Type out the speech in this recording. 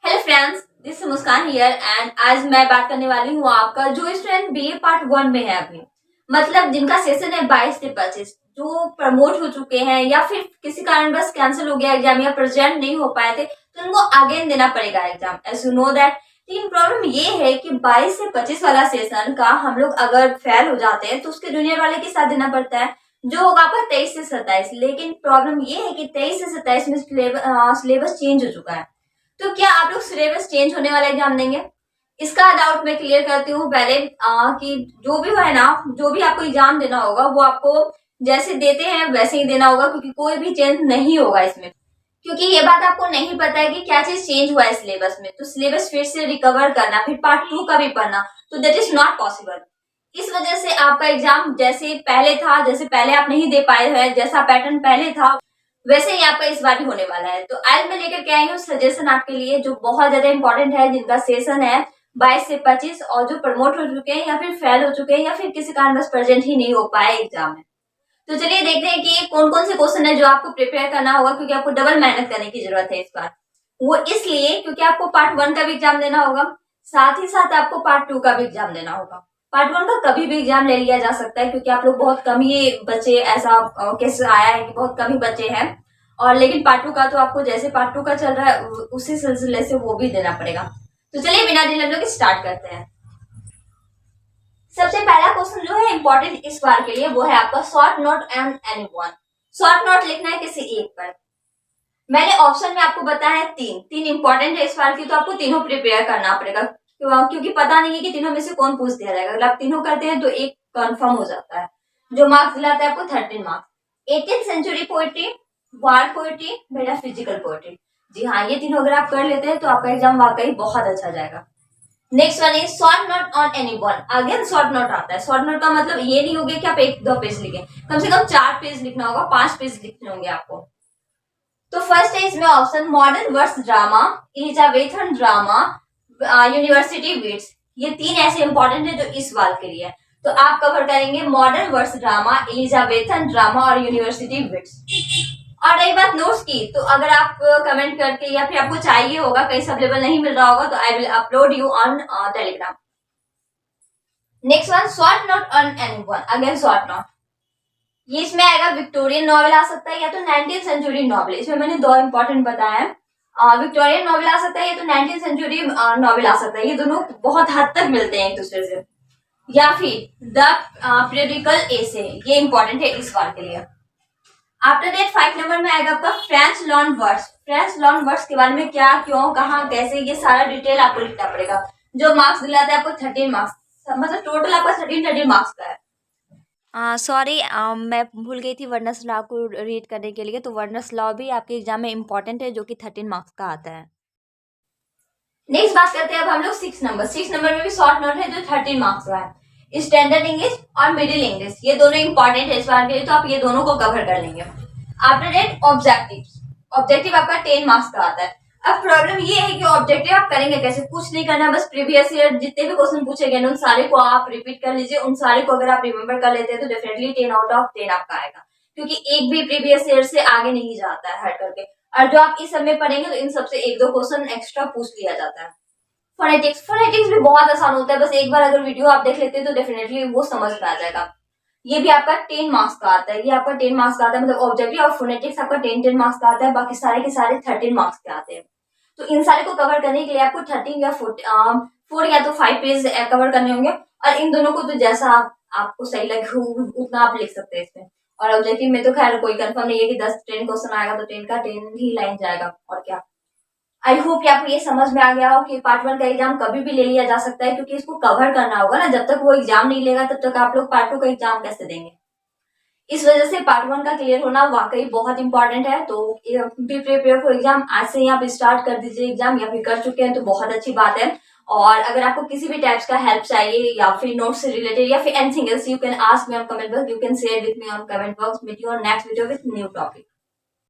Hello friends, this is Muskan here and आज मैं बात करने वाली हूँ आपका जो स्टूडेंट बीए पार्ट 1 में है अभी, मतलब जिनका सेशन है 22 से 25, जो प्रमोट हो चुके हैं या फिर किसी कारण बस कैंसिल हो गया एग्जाम या प्रेजेंट नहीं हो पाए थे तो उनको अगेन देना पड़ेगा exam. As you know that लेकिन प्रॉब्लम ये है कि 22 से 25 वाला सेशन का हम लोग अगर फेल हो जाते हैं तो उसके जूनियर वाले के साथ देना पड़ता है जो होगा आपका 23 से 27। लेकिन प्रॉब्लम ये है कि 23 से 27 में सिलेबस चेंज हो चुका है, तो क्या आप लोग सिलेबस चेंज होने वाला एग्जाम देंगे? इसका डाउट मैं क्लियर करती हूँ पहले कि जो भी है ना, जो भी आपको एग्जाम देना होगा वो आपको जैसे देते हैं वैसे ही देना होगा, क्योंकि कोई भी चेंज नहीं होगा इसमें। क्योंकि ये बात आपको नहीं पता है कि क्या चीज चेंज हुआ है सिलेबस में, तो सिलेबस फिर से रिकवर करना, फिर पार्ट 2 का भी पढ़ना, तो दैट इज नॉट पॉसिबल। इस वजह से आपका एग्जाम जैसे पहले था, जैसे पहले आप नहीं दे पाए हैं, जैसा पैटर्न पहले था वैसे ही आपका इस बार भी होने वाला है। तो आज मैं लेकर के आई हूँ सजेशन आपके लिए जो बहुत ज्यादा इंपॉर्टेंट है, जिनका सेशन है 22 से 25 और जो प्रमोट हो चुके हैं या फिर फेल हो चुके हैं या फिर किसी कारणवश प्रेजेंट ही नहीं हो पाए एग्जाम में। तो चलिए देखते हैं कि कौन कौन से क्वेश्चन है जो आपको प्रिपेयर करना होगा, क्योंकि आपको डबल मेहनत करने की जरूरत है इस बार। वो इसलिए क्योंकि आपको पार्ट 1 का भी एग्जाम देना होगा, साथ ही साथ आपको पार्ट 2 का भी एग्जाम देना होगा। पार्ट 1 का कभी भी एग्जाम ले लिया जा सकता है क्योंकि आप लोग बहुत कम ही बच्चे, ऐसा केस आया है कि बहुत कम ही बच्चे हैं। और लेकिन पार्ट 2 का तो आपको जैसे पार्ट 2 का चल रहा है उसी सिलसिले से वो भी देना पड़ेगा। तो चलिए बिना देर हम लोग स्टार्ट करते हैं। सबसे पहला क्वेश्चन जो है इंपॉर्टेंट इस बार के लिए वो है आपका short note and anyone. Short note लिखना है किसी एक पर। मैंने ऑप्शन में आपको बताया है तीन इंपॉर्टेंट है इस बार की, तो आपको तीनों प्रिपेयर करना पड़ेगा क्योंकि पता नहीं है कि तीनों में से कौन पूछ दिया जाएगा। अगर आप तीनों करते हैं तो एक कंफर्म हो जाता है, जो मार्क्स दिलाता है आपको 13 marks. 18th century poetry, word poetry, metaphysical poetry. जी हाँ, ये तीनों अगर आप कर लेते हैं तो आपका एग्जाम वाकई बहुत अच्छा जाएगा। Next one is short note on anyone. Again short note आता है। शॉर्ट नोट का मतलब ये नहीं होगा कि आप 1-2 पेज लिखें, कम से कम 4 पेज लिखना होगा, 5 पेज लिखने होंगे आपको। तो फर्स्ट है इसमें option modern verse drama, Elizabethan drama, university wits. ये तीन ऐसे इंपॉर्टेंट है जो इस बार के लिए है। तो आप कवर करेंगे modern verse drama, Elizabethan drama और यूनिवर्सिटी विट्स। और रही बात नोट्स की, तो अगर आप कमेंट करके या फिर आपको चाहिए होगा, कहीं से अवेलेबल नहीं मिल रहा होगा, तो I will upload you on Telegram. Next one short note on anyone. Again short note, ये इसमें आएगा विक्टोरियन नॉवेल आ सकता है या तो 19th सेंचुरी नॉवेल। इसमें मैंने 2 इंपॉर्टेंट बताया है, विक्टोरियन नॉवेल आ सकता है या तो 19th सेंचुरी नॉवेल आ सकता है। ये दोनों बहुत हद तक मिलते हैं एक दूसरे से। या फिर द पीरियडिकल एसे, ये इंपॉर्टेंट है इस बार के लिए। आफ्टर दैट 5 नंबर में आएगा आपका French lawn words. French lawn words के बारे में क्या, क्यों, कहाँ, कैसे, ये सारा डिटेल आपको लिखना पड़ेगा। जो मार्क्स दिलाता है आपको 13 मार्क्स, मतलब टोटल आपका 13 मार्क्स का है। सॉरी, मैं भूल गई थी वर्नस लॉ को रीड करने के लिए। तो वर्नस लॉ भी आपके एग्जाम में इम्पोर्टेंट है, जो कि 13 मार्क्स का आता है। नेक्स्ट बात करते हैं अब हम लोग 6 नंबर। 6 नंबर में भी शॉर्ट नोट है जो 13 मार्क्स का है। स्टैंडर्ड इंग्लिश और मिडिल इंग्लिश, ये दोनों इंपॉर्टेंट है इस बार के लिए, तो आप ये दोनों को कवर कर लेंगे। After that objective. ऑब्जेक्टिव आपका 10 मार्क्स का आता है। अब प्रॉब्लम ये है कि ऑब्जेक्टिव आप करेंगे कैसे, कुछ नहीं करना, बस प्रीवियस ईयर जितने भी क्वेश्चन पूछे गए उन सारे को आप रिपीट कर लीजिए। उन सारे को अगर आप रिमेम्बर कर लेते हैं तो डेफिनेटली 10 आउट ऑफ 10 आपका आएगा, क्योंकि एक भी प्रीवियस ईयर से आगे नहीं जाता है हट करके। और जो आप इस सब में पढ़ेंगे तो इन सबसे 1-2 क्वेश्चन एक्स्ट्रा पूछ लिया जाता है। फोनेटिक्स भी बहुत आसान होता है, बस एक बार अगर वीडियो आप देख लेते हैं तो डेफिनेटली वो समझ में आ जाएगा। ये भी आपका 10 मार्क्स का आता है। ये आपका 10 मार्क्स का आता है, मतलब ऑब्जेक्टिव और फोनेटिक्स आपका 10 मार्क्स का आता है। बाकी सारे के सारे 13 मार्क्स के आते हैं। तो इन सारे को कवर करने के लिए आपको 13 या 4 या तो 5 पेज कवर करने होंगे। और इन दोनों को तो जैसा आपको सही लगे उतना आप लिख सकते हैं इसमें। और ऑब्जेक्टिव में तो खैर कोई कंफर्म नहीं है कि 10-10 क्वेश्चन आएगा तो 10 का 10 ही लाइन जाएगा, और क्या। आई होप कि आपको ये समझ में आ गया हो कि पार्ट 1 का एग्जाम कभी भी ले लिया जा सकता है, क्योंकि इसको कवर करना होगा ना। जब तक वो एग्जाम नहीं लेगा तब तक आप लोग पार्ट 2 का एग्जाम कैसे देंगे। इस वजह से पार्ट 1 का क्लियर होना वाकई बहुत इंपॉर्टेंट है। तो बी प्रिपेयर फॉर एग्जाम, आज से ही आप स्टार्ट कर दीजिए एग्जाम, या फिर कर चुके हैं तो बहुत अच्छी बात है। और अगर आपको किसी भी टाइप्स का हेल्प चाहिए या फिर नोट्स से रिलेटेड या फिर anything else, you can ask me on comment box, you can share with me on comment box. Meet you on next video with new topic.